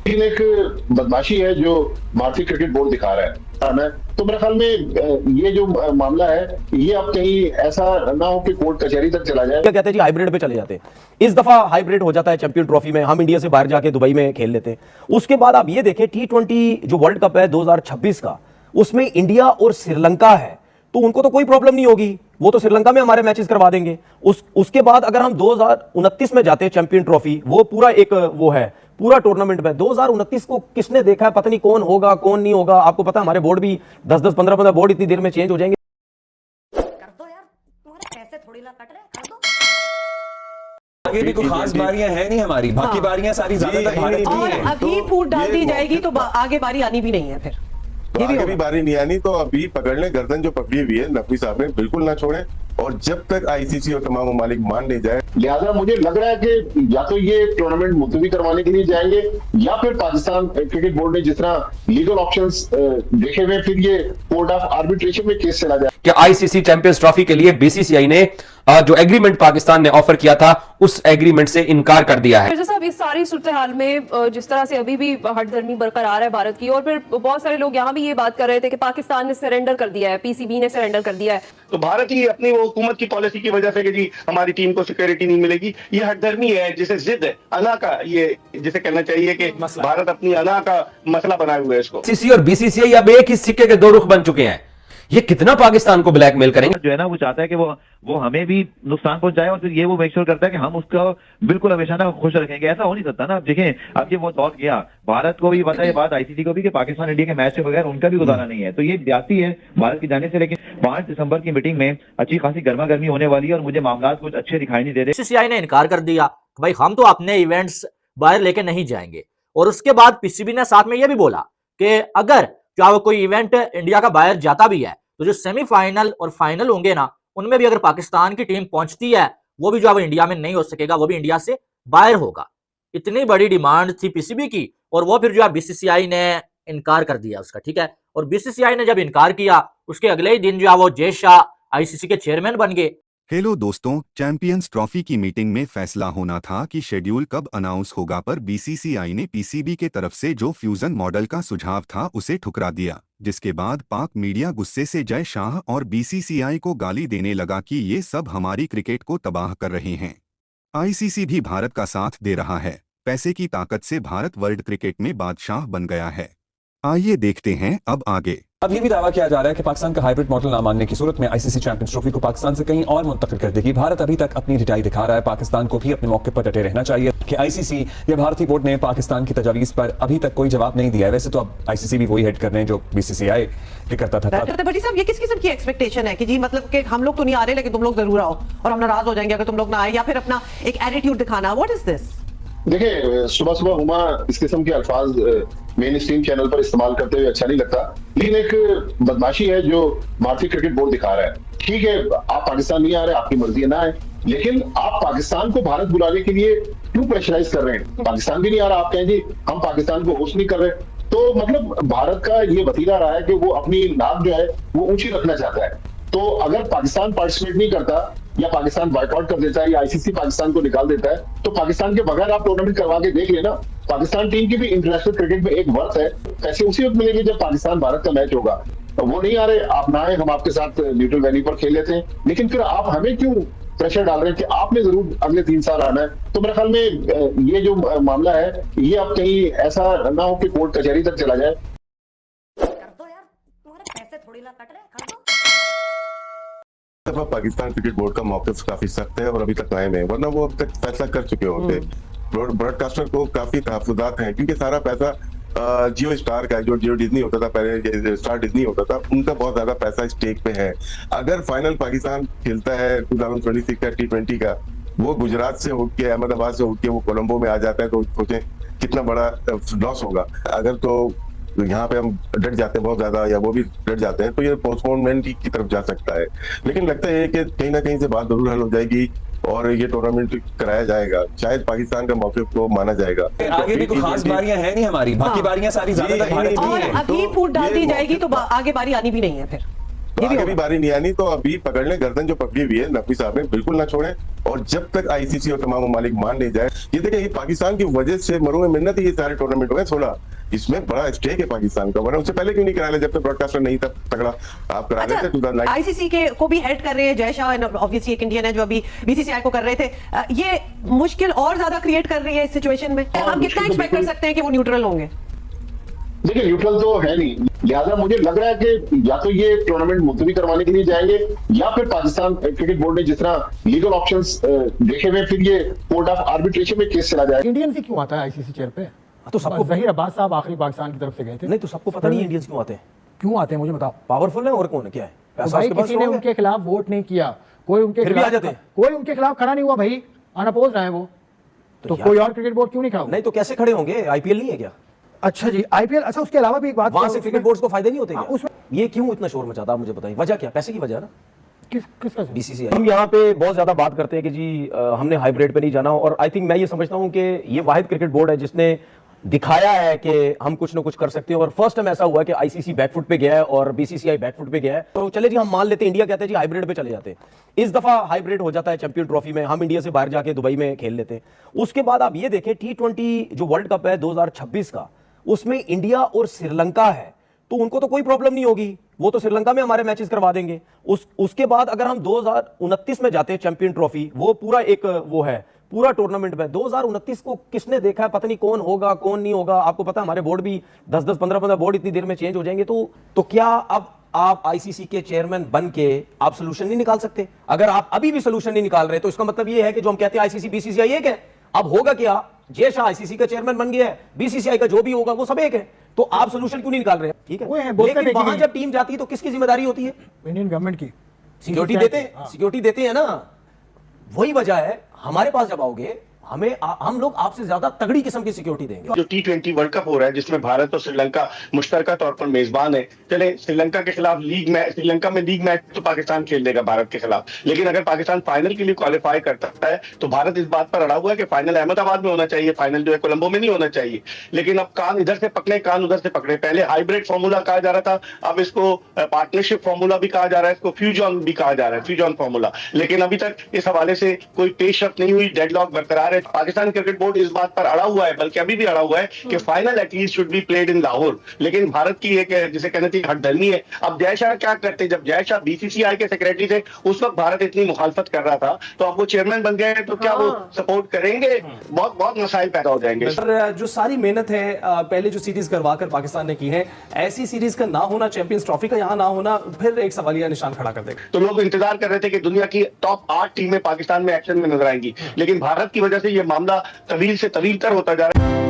लेकिन एक बदमाशी है जो भारतीय क्रिकेट बोर्ड दिखा रहा है। तो मेरे ख्याल में ये जो मामला है ये अब कहीं ऐसा ना हो कि कोर्ट कचहरी तक चला जाए। क्या कहते हैं जी, हाइब्रिड पे चले जाते हैं। इस दफा हाइब्रिड हो जाता है चैंपियन ट्रॉफी में, हम इंडिया से बाहर जाके दुबई में खेल लेते हैं। उसके बाद आप ये देखें T20 जो वर्ल्ड कप है 2026 का, उसमें इंडिया और श्रीलंका है, तो उनको तो कोई प्रॉब्लम नहीं होगी, वो तो श्रीलंका में हमारे मैचेस करवा देंगे। उसके बाद अगर हम 2029 में जाते हैं चैंपियन ट्रॉफी, वो पूरा एक वो है पूरा टूर्नामेंट में 2029 को किसने देखा है, पता नहीं कौन होगा कौन नहीं होगा। आपको पता है हमारे बोर्ड भी 10-10 15-15 बोर्ड इतनी देर में चेंज हो जाएंगे। कर दो यार, तुम्हारे पैसे थोड़ी ना कट रहे, कर दो। आगे भी कोई खास बारियां हैं नहीं हमारी, बाकी बारियां सारी ज्यादातर भारत की और हैं। अभी फूट डाल दी जाएगी तो आगे बारी आनी भी नहीं है फिर। तो आगे भी बारी नहीं आनी, तो अभी पकड़ लें गर्दन जो पकड़ी हुई है नकवी साहब ने, बिल्कुल ना छोड़ें, और जब तक आईसीसी और तमाम ममालिक मान नहीं जाए। लिहाजा मुझे लग रहा है कि या तो ये टूर्नामेंट मुलतवी करवाने के लिए जाएंगे, या फिर पाकिस्तान क्रिकेट बोर्ड ने जिस तरह लीगल ऑप्शंस देखे हुए, फिर ये कोर्ट ऑफ आर्बिट्रेशन में केस चला जाए। कि आईसीसी चैंपियंस ट्रॉफी के लिए बीसीसीआई ने जो एग्रीमेंट पाकिस्तान ने ऑफर किया था उस एग्रीमेंट से इनकार कर दिया है। साहब, इस सारी सूरत हाल में जिस तरह से अभी भी हटदर्मी बरकरार है भारत की, और फिर बहुत सारे लोग यहाँ भी ये बात कर रहे थे कि पाकिस्तान ने सरेंडर कर दिया है, पीसीबी ने सरेंडर कर दिया है। तो भारत ही अपनी वो हुकूमत की पॉलिसी की वजह से कि जी हमारी टीम को सिक्योरिटी नहीं मिलेगी, ये हटदर्मी है, जिसे जिद है, अना का, ये जिसे कहना चाहिए कि भारत अपनी अना का मसला बनाए हुए है इसको। सीसी और बीसीसीआई अब एक ही सिक्के के दो रुख बन चुके हैं। ये कितना पाकिस्तान को ब्लैकमेल करेंगे। जो है ना वो चाहता है कि वो हमें भी नुकसान पहुंचाए, और फिर ये वो मेक श्योर करता है कि हम उसका बिल्कुल हमेशा ना खुश रखेंगे। ऐसा हो नहीं सकता ना। अब देखें, अब ये वो दौर गया, भारत को भी पता है बात, आईसीसी को भी, कि पाकिस्तान इंडिया के मैच के बगैर उनका भी गुजारा नहीं है। तो ये जाती है भारत की जाने से। लेकिन 5 दिसंबर की मीटिंग में अच्छी खासी गर्मा गर्मी होने वाली है, और मुझे मामला कुछ अच्छे दिखाई नहीं दे रहे। बीसीसीआई ने इनकार कर दिया कि भाई हम तो अपने इवेंट्स बाहर लेके नहीं जाएंगे, और उसके बाद पीसीबी ने साथ में यह भी बोला कि अगर जो कोई इवेंट इंडिया का बाहर जाता भी है तो जो सेमीफाइनल और फाइनल होंगे ना, उनमें भी अगर पाकिस्तान की टीम पहुंचती है, वो भी जो है इंडिया में नहीं हो सकेगा, वो भी इंडिया से बाहर होगा। इतनी बड़ी डिमांड थी पीसीबी की, और वो फिर जो है बीसीसीआई ने इनकार कर दिया उसका। ठीक है, और बीसीसीआई ने जब इनकार किया, उसके अगले ही दिन जो है वो जय शाह आईसीसी के चेयरमैन बन गए। हेलो दोस्तों, चैंपियंस ट्रॉफी की मीटिंग में फैसला होना था कि शेड्यूल कब अनाउंस होगा, पर बीसीसीआई ने पीसीबी के तरफ से जो फ्यूजन मॉडल का सुझाव था उसे ठुकरा दिया, जिसके बाद पाक मीडिया गुस्से से जय शाह और बीसीसीआई को गाली देने लगा कि ये सब हमारी क्रिकेट को तबाह कर रहे हैं। आईसीसी भी भारत का साथ दे रहा है। पैसे की ताकत से भारत वर्ल्ड क्रिकेट में बादशाह बन गया है। आइए देखते हैं अब आगे। अब ये भी दावा किया जा रहा है कि पाकिस्तान का हाइब्रिड मॉडल ना मानने की सूरत में आईसीसी चैंपियंस ट्रॉफी को पाकिस्तान से कहीं और मुंतकिल कर देगी। भारत अभी तक अपनी रिटाई दिखा रहा है। पाकिस्तान को भी अपने मौके पर डटे रहना चाहिए कि आईसीसी या भारतीय बोर्ड ने पाकिस्तान की तजावीज पर अभी तक कोई जवाब नहीं दिया है। वैसे तो अब आईसीसी भी वही हेड कर रहे हैं जो बीसीसीआई भी करता था। भट्टी साहब, ये किस किस्म की एक्सपेक्टेशन है कि जी मतलब कि हम लोग तो नहीं आ रहे लेकिन तुम लोग जरूर आओ, और हम नाराज हो जाएंगे अगर तुम लोग ना आए, या फिर अपना एक एटीट्यूड दिखाना? What is this? देखिए, सुबह सुबह हुमा इस किस्म के अल्फाज मेन स्ट्रीम चैनल पर इस्तेमाल करते हुए अच्छा नहीं लगता, लेकिन एक बदमाशी है जो भारतीय क्रिकेट बोर्ड दिखा रहा है। ठीक है, आप पाकिस्तान नहीं आ रहे, आपकी मर्जी है ना है, लेकिन आप पाकिस्तान को भारत बुलाने के लिए क्यों प्रेशराइज कर रहे हैं? पाकिस्तान भी नहीं आ रहा, आप कहें जी हम पाकिस्तान को होस्ट नहीं कर रहे। तो मतलब भारत का ये वतीरा रहा है कि वो अपनी नाक जो है वो ऊंची रखना चाहता है। तो अगर पाकिस्तान पार्टिसिपेट नहीं करता, या पाकिस्तान बॉयकॉट कर देता है, या आईसीसी पाकिस्तान को निकाल देता है, तो पाकिस्तान के बगैर आप टूर्नामेंट करवा के देख लेना। पाकिस्तान टीम की भी इंटरनेशनल क्रिकेट में एक वर्थ है। पैसे उसी वक्त मिलेंगे जब पाकिस्तान भारत का मैच होगा। तो वो नहीं आ रहे, आप ना आए, हम आपके साथ न्यूट्रल वेन्यू पर खेल लेते हैं, लेकिन फिर आप हमें क्यों प्रेशर डाल रहे हैं कि आपने जरूर अगले 3 साल आना है? तो मेरे ख्याल में ये जो मामला है ये अब कहीं ऐसा ना हो कि कोर्ट कचहरी तक चला जाए। कर दो यार, तुम्हारे पैसे थोड़ी ना कट रहे, कर दो। पाकिस्तान क्रिकेट बोर्ड का मौक़िफ़ काफी सख्त है और अभी तक कायम है, वरना वो अब तक फैसला कर चुके होते। ब्रॉडकास्टर को काफी तहफ़्फ़ुज़ात हैं, क्योंकि सारा पैसा जियो स्टार का, जो जियो डिज्नी होता था पहले, स्टार डिज्नी होता था, उनका बहुत ज्यादा पैसा स्टेक पे है। अगर फाइनल पाकिस्तान खेलता है 2026 का T20 का, वो गुजरात से होके, अहमदाबाद से होके वो कोलंबो में आ जाता है, तो सोचें कितना बड़ा लॉस होगा। अगर तो यहाँ पे हम डट जाते हैं बहुत ज्यादा, या वो भी डट जाते हैं, तो ये पोस्टपोनमेंट की तरफ जा सकता है। लेकिन लगता है कि कहीं ना कहीं से बात जरूर हल हो जाएगी और ये टूर्नामेंट कराया जाएगा। शायद पाकिस्तान का मौक़िफ़ को माना जाएगा। आगे भी कोई खास बारियां हैं नहीं हमारी, बाकी बारियां सारी ज्यादातर भारत की और हैं। अभी फूट डाल दी जाएगी तो आगे बारी आनी भी नहीं है फिर। आगे भी बारी नहीं आनी, तो अभी पकड़ ले गर्दन जो पकड़ी हुई है नकवी साहब ने, बिल्कुल ना छोड़े। और जब तक आईसीसी और तमाम ममालिक मान नहीं जाए, ये देखिए ये पाकिस्तान की वजह से मरू में मिन्नत ये सारे टूर्नामेंट हुए, थोड़ा इसमें बड़ा स्टेक है पाकिस्तान का, वरना उससे पहले क्यों नहीं करा ले, जब तक ब्रॉडकास्टर नहीं था तगड़ा, आप करा लेते 2009। आईसीसी के को भी हेड कर रहे हैं जय शाह, ऑब्वियसली एक इंडियन है जो अभी बीसीसीआई को कर रहे थे। ये मुश्किल और ज्यादा क्रिएट कर रही है इस सिचुएशन में। हम कितना एक्सपेक्ट कर सकते हैं कि वो न्यूट्रल होंगे? देखिए न्यूट्रल तो है नहीं, लिहाजा मुझे लग रहा है कि या तो ये टूर्नामेंट मुलतवी करवाने के लिए जाएंगे, या फिर पाकिस्तान क्रिकेट बोर्ड ने जिस तरह लीगल ऑप्शंस देखे हुए, फिर ये कोर्ट ऑफ आर्बिट्रेशन में केस चला जाएगा। इंडियन से क्यों आता है आईसीसी चेयर पे? तो सबको जहीर अब्बास साहब आखिरी पाकिस्तान की तरफ से गए थे। नहीं तो सबको पता नहीं इंडियंस क्यों आते हैं, क्यों आते हैं मुझे बताओ। पावरफुल है और कौन है, क्या है तो पैसा भाई उसके पास किसी ने होगा। उनके खिलाफ वोट नहीं किया, कोई उनके फिर भी आ जाते हैं। कोई उनके खिलाफ खड़ा नहीं हुआ भाई, अनअपोज रहे वो, तो यार- कोई और क्रिकेट बोर्ड क्यों नहीं खड़ा हुआ? नहीं तो कैसे खड़े होंगे, आईपीएल नहीं है क्या? अच्छा जी आईपीएल, अच्छा उसके अलावा भी एक बात, वहां से क्रिकेट बोर्ड्स को फायदे नहीं होते क्या? उसमें ये क्यों इतना शोर मचाता है, मुझे बताइए वजह क्या, पैसे की वजह है ना किसका बीसीसीआई। हम यहाँ पे बहुत ज्यादा बात करते हैं कि जी हमने हाइब्रिड पे नहीं जाना, और आई थिंक मैं ये समझता हूँ कि ये वाहिद क्रिकेट बोर्ड है जिसने दिखाया है कि हम कुछ ना कुछ कर सकते हैं, और फर्स्ट टाइम ऐसा हुआ कि आईसीसी बैकफुट पे गया है और बीसीसीआई बैकफुट पे गया है। तो चले जी हम मान लेते हैं, इंडिया कहते हैं जी हाइब्रिड पे चले जाते हैं, इस दफा हाइब्रिड हो जाता है चैंपियन ट्रॉफी में, हम इंडिया से बाहर जाके दुबई में खेल लेते हैं। उसके बाद आप ये देखें T20 जो वर्ल्ड कप है 2026 का, उसमें इंडिया और श्रीलंका है, तो उनको तो कोई प्रॉब्लम नहीं होगी, वो तो श्रीलंका में हमारे मैचेस करवा देंगे। उसके बाद अगर हम 2029 में जाते हैं चैंपियन ट्रॉफी, वो पूरा एक वो है पूरा टूर्नामेंट में 2029 को किसने देखा है, पता नहीं कौन होगा कौन नहीं होगा। आपको पता है हमारे बोर्ड भी 10-10 15-15 बोर्ड इतनी देर में चेंज हो जाएंगे, तो क्या अब आप आईसीसी के चेयरमैन बन के आप सोल्यूशन नहीं निकाल सकते? अगर आप अभी भी सोल्यूशन नहीं निकाल रहे तो इसका मतलब ये है कि जो हम कहते हैं आईसीसी बीसीसीआई एक है, अब होगा क्या, जय शाह आईसीसी का चेयरमैन बन गया है, बीसीसीआई का जो भी होगा वो सब एक है, तो आप सोल्यूशन क्यों नहीं निकाल रहे हैं? ठीक है, लेकिन वहां जब टीम जाती है तो किसकी जिम्मेदारी होती है? इंडियन गवर्नमेंट की। सिक्योरिटी देते हैं, सिक्योरिटी देते हैं ना, वही वजह है। हमारे पास जब आओगे हम लोग आपसे ज्यादा तगड़ी किस्म की सिक्योरिटी देंगे। जो T20 वर्ल्ड कप हो रहा है जिसमें भारत और श्रीलंका मुश्तरका तौर पर मेजबान है, चले श्रीलंका के खिलाफ लीग मैच, श्रीलंका में लीग मैच तो पाकिस्तान खेल देगा भारत के खिलाफ, लेकिन अगर पाकिस्तान फाइनल के लिए क्वालिफाई करता है तो भारत इस बात पर अड़ा हुआ है कि फाइनल अहमदाबाद में होना चाहिए, फाइनल जो है कोलंबो में नहीं होना चाहिए। लेकिन अब कान इधर से पकड़े कान उधर से पकड़े, पहले हाइब्रिड फॉर्मूला कहा जा रहा था, अब इसको पार्टनरशिप फॉर्मूला भी कहा जा रहा है, इसको फ्यूजन भी कहा जा रहा है, फ्यूजन फॉर्मूला। लेकिन अभी तक इस हवाले से कोई पेशरफ नहीं हुई, डेडलॉक बरकरार है। पाकिस्तान क्रिकेट बोर्ड इस बात पर अड़ा हुआ है, बल्कि अभी भी अड़ा हुआ है कि final at least should be played in Lahore. लेकिन भारत की एक जिसे कहना चाहिए हठधर्मी है। अब जय शाह क्या करते, जब जय शाह बीसीसीआई के सेक्रेटरी थे उस वक्त भारत इतनी मुखालफत कर रहा था, तो अब वो चेयरमैन बन गए तो क्या वो सपोर्ट करेंगे? बहुत बहुत मसाइल पैदा हो जाएंगे। जो सारी मेहनत है पहले जो सीरीज करवाकर पाकिस्तान ने की है, ऐसी सीरीज का ना होना, चैंपियंस ट्रॉफी का यहाँ ना होना, फिर एक सवालिया निशान खड़ा कर देगा। तो लोग इंतजार कर रहे थे कि दुनिया की टॉप 8 टीमें पाकिस्तान में एक्शन में नजर आएंगी, लेकिन भारत की वजह से यह मामला तवील से तवील तर होता जा रहा है।